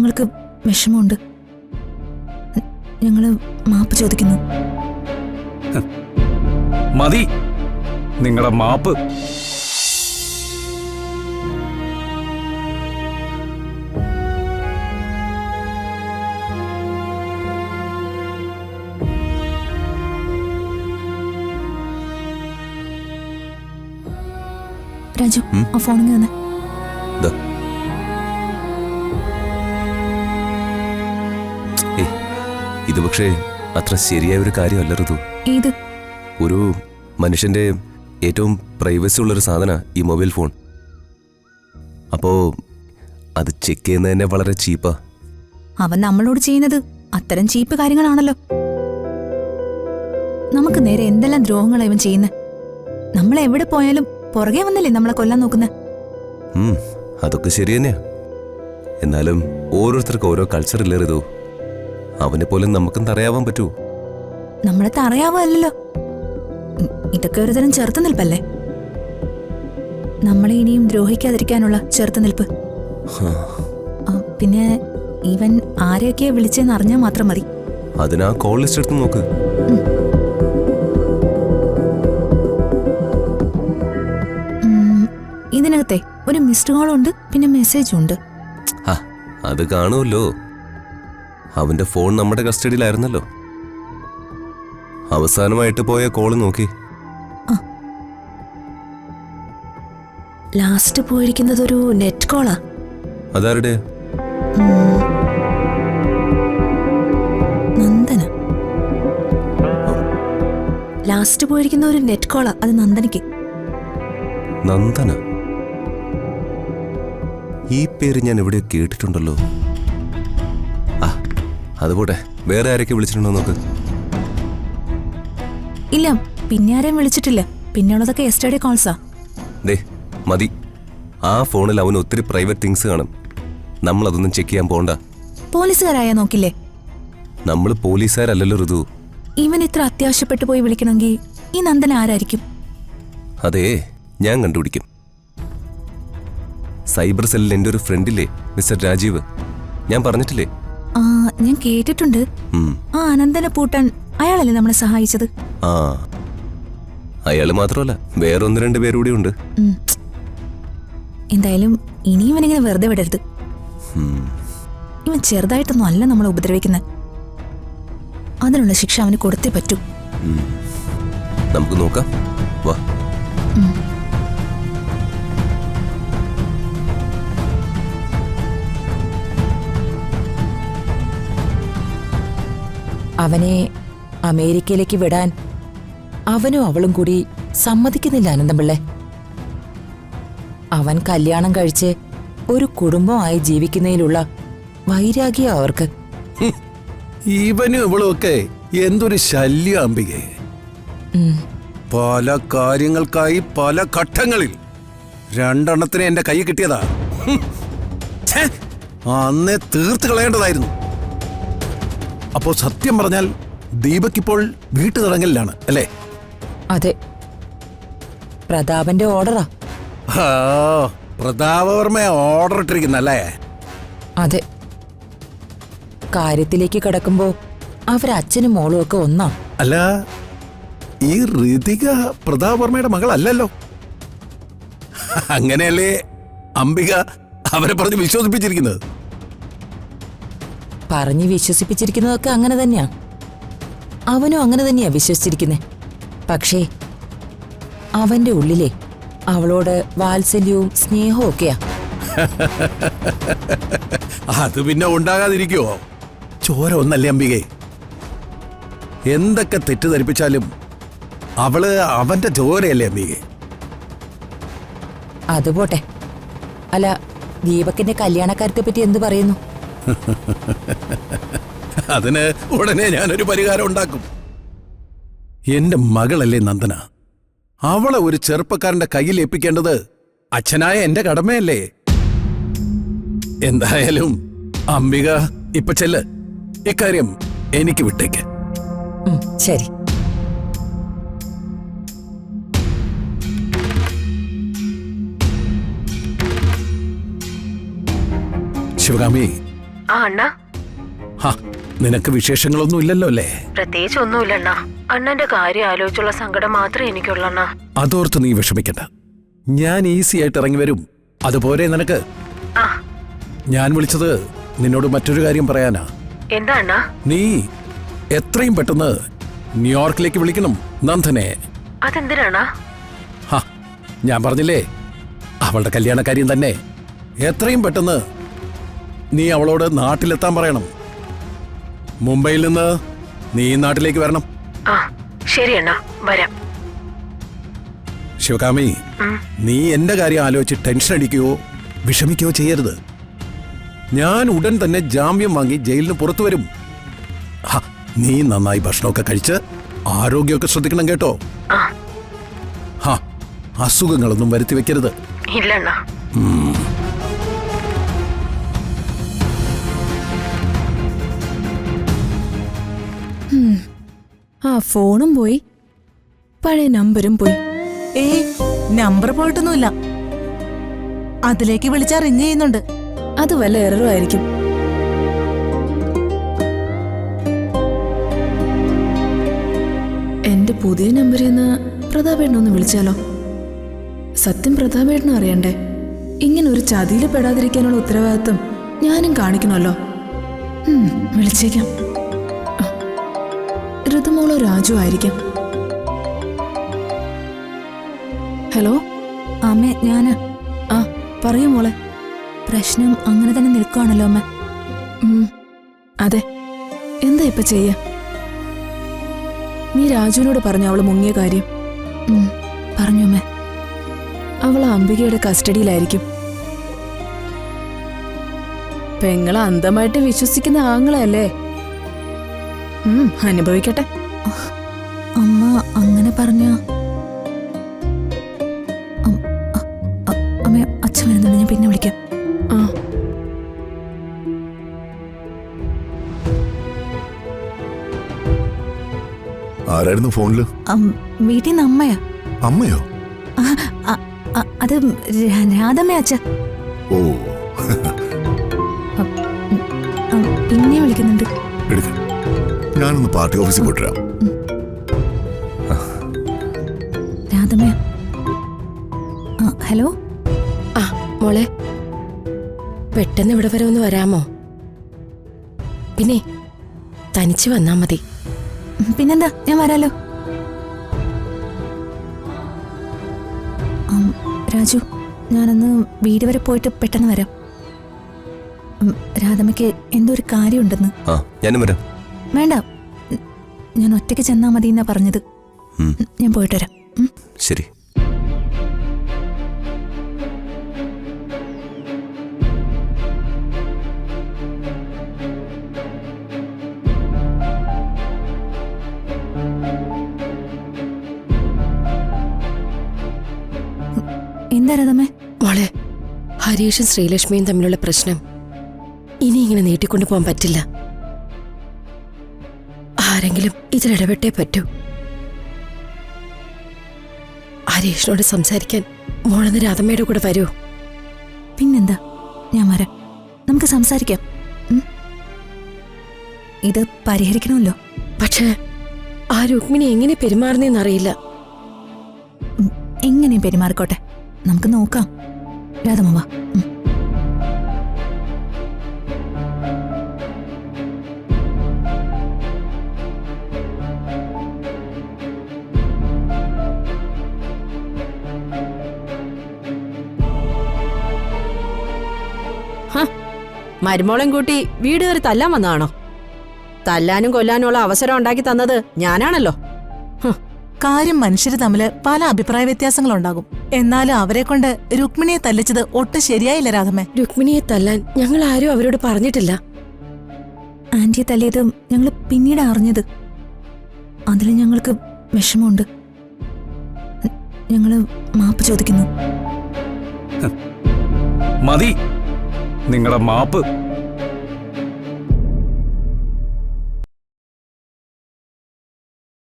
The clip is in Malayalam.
ഞങ്ങൾക്ക് വിഷമമുണ്ട്. ഞങ്ങള് മാപ്പ് ചോദിക്കുന്നു. മതി നിങ്ങളുടെ മാപ്പ്. രാജു, ആ ഫോണിൽ തന്നെ. ഇത് പക്ഷേ അത്ര ശരിയായ ഒരു കാര്യമല്ല ഋതു. ഏത്? ഒരു മനുഷ്യന്റെ ഏറ്റവും പ്രൈവസി ഉള്ളൊരു സാധന ഈ മൊബൈൽ ഫോൺ. അപ്പോ അത് ചെക്ക് ചെയ്യുന്നത് തന്നെ വളരെ ചീപ്പാ. അവൻ നമ്മളോട് ചെയ്യുന്നത് അത്തരം ചീപ്പ് കാര്യങ്ങളാണല്ലോ. നമുക്ക് നേരെ എന്തെല്ലാം ദ്രോഹങ്ങളാണ് ഇവൻ ചെയ്യുന്നത്. നമ്മൾ എവിടെ പോയാലും പുറകെ വന്നല്ലേ നമ്മളെ കൊല്ലാൻ നോക്കുന്നത്. അതൊക്കെ ശരി തന്നെയാ. എന്നാലും ഓരോരുത്തർക്കും ഓരോ കൾച്ചർ ഇല്ലേ ഋതു. അവനെ പോലും നമുക്കും തറയാവാൻ പറ്റുമോ? നമ്മളെ തറയാവല്ലോ. ഇതൊക്കെ ഒരു തരം ചെറുത്തുനിൽപ്പല്ലേ. നമ്മളെ ഇനിയും ദ്രോഹിക്കാതിരിക്കാനുള്ള ചെറുത്തുനിൽപ്പ്. പിന്നെ ഇവൻ ആരെയൊക്കെയാ വിളിച്ചെന്ന് അറിഞ്ഞാൽ മാത്രം മതി. അതിനാ കോൾ ലിസ്റ്റ് എടുത്ത് നോക്ക്. ഇതിനകത്തെ ഒരു മിസ്ഡ് കോളും ഉണ്ട്, പിന്നെ മെസ്സേജും ഉണ്ട്. അത് കാണുമല്ലോ. അവന്റെ ഫോൺ നമ്മുടെ കസ്റ്റഡിയിലായിരുന്നല്ലോ. അവസാനമായിട്ട് പോയ കോള് നോക്കി. ലാസ്റ്റ് പോയിരിക്കുന്നത് ഒരു നെറ്റ് കോളാ. അതാരുടെ? നന്ദന. ലാസ്റ്റ് പോയിരിക്കുന്ന ഒരു നെറ്റ് കോളാ. അത് നന്ദനയ്ക്ക്. നന്ദന? ഈ പേര് ഞാൻ എവിടെയോ കേട്ടിട്ടുണ്ടല്ലോ. അതുപോട്ടെ, വേറെ ആരൊക്കെ വിളിച്ചിട്ടുണ്ടോ നോക്ക്. ഇല്ല, പിന്നെ ആരെയും വിളിച്ചിട്ടില്ല. പിന്നെയുള്ളതൊക്കെ യെസ്റ്റർഡേ കോൾസാ. ദേ മതി. ആ ഫോണിൽ അവന് ഒത്തിരി പ്രൈവറ്റ് തിങ്സ് കാണും. നമ്മൾ അതൊന്നും ചെക്ക് ചെയ്യാൻ പോണ്ട. പോലീസുകാരായ നോക്കില്ലേ? നമ്മൾ പോലീസുകാരല്ലല്ലോ ഋതു. ഇവൻ ഇത്ര അത്യാവശ്യപ്പെട്ടു പോയി വിളിക്കണമെങ്കിൽ ഈ നന്ദന ആരായിരിക്കും? അതേ, ഞാൻ കണ്ടുപിടിക്കും. സൈബർ സെല്ലിൽ എൻ്റെ ഒരു ഫ്രണ്ടില്ലേ, മിസ്റ്റർ രാജീവ്. ഞാൻ പറഞ്ഞിട്ടില്ലേ? ഞാൻ കേട്ടിട്ടുണ്ട്. ആ അനന്തനെ പൂട്ടാൻ അയാളല്ലേ നമ്മളെ സഹായിച്ചത്? അയാള് മാത്രമല്ല, വേറെ 1-2 പേരുകൂടി ഉണ്ട്. എന്തായാലും ഇനിയും ഇവനിങ്ങനെ വെറുതെ വിടരുത്. ഇവൻ ചെറുതായിട്ടൊന്നും അല്ല നമ്മളെ ഉപദ്രവിക്കുന്നത്. അതിനുള്ള ശിക്ഷ അവന് കൊടുത്തേ പറ്റൂ. നമുക്ക് നോക്കാം, വാ. അവനെ അമേരിക്കയിലേക്ക് വിടാൻ അവനും അവളും കൂടി സമ്മതിക്കുന്നില്ല അനന്തപിള്ളെ. അവൻ കല്യാണം കഴിച്ച് ഒരു കുടുംബമായി ജീവിക്കുന്നതിലുള്ള വൈരാഗ്യം അവർക്ക്. ഇവനും ഇവളും ഒക്കെ എന്തൊരു ശല്യം അംബികേ. പല കാര്യങ്ങൾക്കായി പല ഘട്ടങ്ങളിൽ 2 എന്റെ കൈ കിട്ടിയതാ. അന്നേ തീർത്ത് കളയേണ്ടതായിരുന്നു. അപ്പോ സത്യം പറഞ്ഞാൽ ദീപക്കിപ്പോൾ വീട്ടു തടങ്കലിലാണ് അല്ലേ? അതെ, പ്രതാപന്റെ ഓർഡറാ. പ്രതാപവർമ്മയെ ഓർഡർ ഇട്ടിരിക്കുന്നല്ലേ? അതെ. കാര്യത്തിലേക്ക് കിടക്കുമ്പോ അവരച്ഛനും മോളും ഒക്കെ ഒന്നാ. അല്ല, ഈ ഋതിക പ്രതാപവർമ്മയുടെ മകളല്ലല്ലോ. അങ്ങനെയല്ലേ അംബിക അവരെ പറഞ്ഞ് വിശ്വസിപ്പിച്ചിരിക്കുന്നത്? പറഞ്ഞ് വിശ്വസിപ്പിച്ചിരിക്കുന്നതൊക്കെ അങ്ങനെ തന്നെയാ. അവനും അങ്ങനെ തന്നെയാ വിശ്വസിച്ചിരിക്കുന്നേ. പക്ഷേ അവന്റെ ഉള്ളിലെ അവളോട് വാത്സല്യവും സ്നേഹവും ഒക്കെയാ. അത് പിന്നെ ഉണ്ടാകാതിരിക്കുവോ? ചോര ഒന്നല്ലേ അംബികേ. എന്തൊക്കെ തെറ്റിദ്ധരിപ്പിച്ചാലും അവള് അവന്റെ ചോരയല്ലേ അംബികേ. അതുപോട്ടെ. അല്ല, ദീപകിന്റെ കല്യാണക്കാര്യത്തെ പറ്റി എന്ത് പറയുന്നു? അതിന് ഉടനെ ഞാനൊരു പരിഹാരം ഉണ്ടാക്കും. എന്റെ മകളല്ലേ നന്ദന. അവളെ ഒരു ചെറുപ്പക്കാരന്റെ കയ്യിൽ ഏൽപ്പിക്കേണ്ടത് അച്ഛനായ എന്റെ കടമയല്ലേ? എന്തായാലും അംബിക ഇപ്പൊ ചെല്ല്. ഇക്കാര്യം എനിക്ക് വിട്ടേക്ക്. ശരി. ശിവകാമി, ആ അണ്ണാ, ഹാ നിനക്ക് വിശേഷങ്ങളൊന്നും ഇല്ലല്ലോ അല്ലേ? പ്രത്യേകിച്ച് ഒന്നുമില്ലണ്ണാ. അണ്ണന്റെ കാര്യം ആലോചിച്ചുള്ള സങ്കടം മാത്രമേ എനിക്കുള്ളണ്ണാ. അതോർത്ത് നീ വിഷമിക്കണ്ട. ഞാൻ ഈസി ആയിട്ട് ഇറങ്ങി വരും. അതുപോലെ നിനക്ക്. ആ ഞാൻ വിളിച്ചത് നിന്നോട് മറ്റൊരു കാര്യം പറയാനാ. എന്താ അണ്ണാ? നീ എത്രയും പെട്ടെന്ന് ന്യൂയോർക്കിലേക്ക് വിളിക്കണം നന്ദനെ. അതെന്തിനാണാ? ഹാ ഞാൻ പറഞ്ഞില്ലേ, അവളുടെ കല്യാണക്കാര്യം തന്നെ. എത്രയും പെട്ടെന്ന് നീ അവളോട് നാട്ടിലെത്താൻ പറയണം. മുംബൈയിൽ നിന്ന് നീ നാട്ടിലേക്ക് വരണം. ആ ശരി അണ്ണാ, വരാം. ശിവകാമി, നീ എന്റെ കാര്യം ആലോചിച്ച് ടെൻഷൻ അടിക്കുകയോ വിഷമിക്കുകയോ ചെയ്യരുത്. ഞാൻ ഉടൻ തന്നെ ജാമ്യം വാങ്ങി ജയിലിന് പുറത്തു വരും. ഹാ, നീ നന്നായി ഭക്ഷണമൊക്കെ കഴിച്ച് ആരോഗ്യമൊക്കെ ശ്രദ്ധിക്കണം കേട്ടോ. ആ ഹാ, അസുഖങ്ങളൊന്നും വരുത്തി വെക്കരുത്. ഇല്ലണ്ണാ. ആ ഫോണും പോയി, പഴയ നമ്പരും പോയി. ഏയ് നമ്പർ പോയിട്ടൊന്നുമില്ല. അതിലേക്ക് വിളിച്ചാ റിങ് ചെയ്യുന്നുണ്ട്. അത് വല്ല എററും ആയിരിക്കും. എന്റെ പുതിയ നമ്പറിൽ നിന്ന് പ്രതാപേട്ടനൊന്ന് വിളിച്ചാലോ? സത്യം പ്രതാപേട്ടനും അറിയണ്ടേ? ഇങ്ങനെ ഒരു ചതിയിൽ പെടാതിരിക്കാനുള്ള ഉത്തരവാദിത്വം ഞാനും കാണിക്കണമല്ലോ. വിളിച്ചേക്കാം. ഋതുമോളോ രാജു ആയിരിക്കാം. ഹലോ അമ്മേ, ഞാന്. ആ പറയൂ മോളെ. പ്രശ്നം അങ്ങനെ തന്നെ നിൽക്കുകയാണല്ലോ അമ്മ. അതെ, എന്താ ഇപ്പൊ ചെയ്യാ? നീ രാജുവിനോട് പറഞ്ഞു അവള് മുങ്ങിയ കാര്യം? പറഞ്ഞു അമ്മേ. അവള് അംബികയുടെ കസ്റ്റഡിയിലായിരിക്കും. പെങ്ങളെ അന്ധമായിട്ട് വിശ്വസിക്കുന്ന ആങ്ങളല്ലേ? അനുഭവിക്കട്ടെ. അമ്മ അങ്ങനെ പറഞ്ഞ അമ്മ, അച്ഛൻ വരുന്നുണ്ട്, ഞാൻ പിന്നെ വിളിക്കാം. ആ ആരായിരുന്നു ഫോണില്? വീട്ടിൽ നിന്ന് അമ്മയാ. അമ്മയോ? അത് രാധമ്മ അച്ഛ. ഓ പിന്നെ വിളിക്കുന്നുണ്ട്. എടുക്ക, ഞാനൊന്ന് പാർട്ടി ഓഫീസിൽ പോയിട്ടാ. രാധമ്മ. ഹലോ. ആ മോളെ, പെട്ടെന്ന് ഇവിടെ വരെ ഒന്ന് വരാമോ? പിന്നെ തനിച്ച് വന്നാ മതി. പിന്നെന്താ, ഞാൻ വരാലോ. രാജു, ഞാനൊന്ന് വീട് വരെ പോയിട്ട് പെട്ടെന്ന് വരാം. രാധമ്മയ്ക്ക് എന്തോ ഒരു കാര്യമുണ്ടെന്ന്. ആ ഞാനും വരാം. വേണ്ട, ഞാൻ ഒറ്റയ്ക്ക് ചെന്നാ മതി എന്നാ പറഞ്ഞത്. ഞാൻ പോയിട്ട് വരാം. ശരി. എന്താ രാധമ്മേ? മോളെ, ഹരീഷും ശ്രീലക്ഷ്മിയും തമ്മിലുള്ള പ്രശ്നം ഇനി ഇങ്ങനെ നീട്ടിക്കൊണ്ടു പോകാൻ പറ്റില്ല. ആരെങ്കിലും ഇതിലിടപെട്ടേ പറ്റൂ. ഹരീഷിനോട് സംസാരിക്കാൻ മോളെന്ന് രാധമ്മയുടെ കൂടെ വരൂ. പിന്നെന്താ, ഞാൻ വരാം. നമുക്ക് സംസാരിക്കാം. ഇത് പരിഹരിക്കണമല്ലോ. പക്ഷേ ആ രുക്മിണി എങ്ങനെ പെരുമാറുന്നറിയില്ല. എങ്ങനെയും പെരുമാറിക്കോട്ടെ, നമുക്ക് നോക്കാം. രാധമ്മ വാ. മരുമോളം കൂട്ടി വീട് കയറി തല്ലാൻ വന്നതാണോ? തല്ലാനും കൊല്ലാനുമുള്ള അവസരം ഉണ്ടാക്കി തന്നത് ഞാനാണല്ലോ. കാര്യം മനുഷ്യര് തമ്മില് പല അഭിപ്രായ വ്യത്യാസങ്ങളുണ്ടാകും. എന്നാലും അവരെ കൊണ്ട് രുക്മിണിയെ തല്ലിച്ചത് ഒട്ടും ശരിയായില്ല രാധമ്മേ. രുക്മിണിയെ തല്ലാൻ ഞങ്ങൾ ആരും അവരോട് പറഞ്ഞിട്ടില്ല. ആന്റിയെ തല്ലിയത് ഞങ്ങൾ പിന്നീട് അറിഞ്ഞത്. അതിൽ ഞങ്ങൾക്ക് വിഷമമുണ്ട്. ഞങ്ങള് മാപ്പ് ചോദിക്കുന്നു. മതി നിങ്ങളുടെ മാപ്പ്.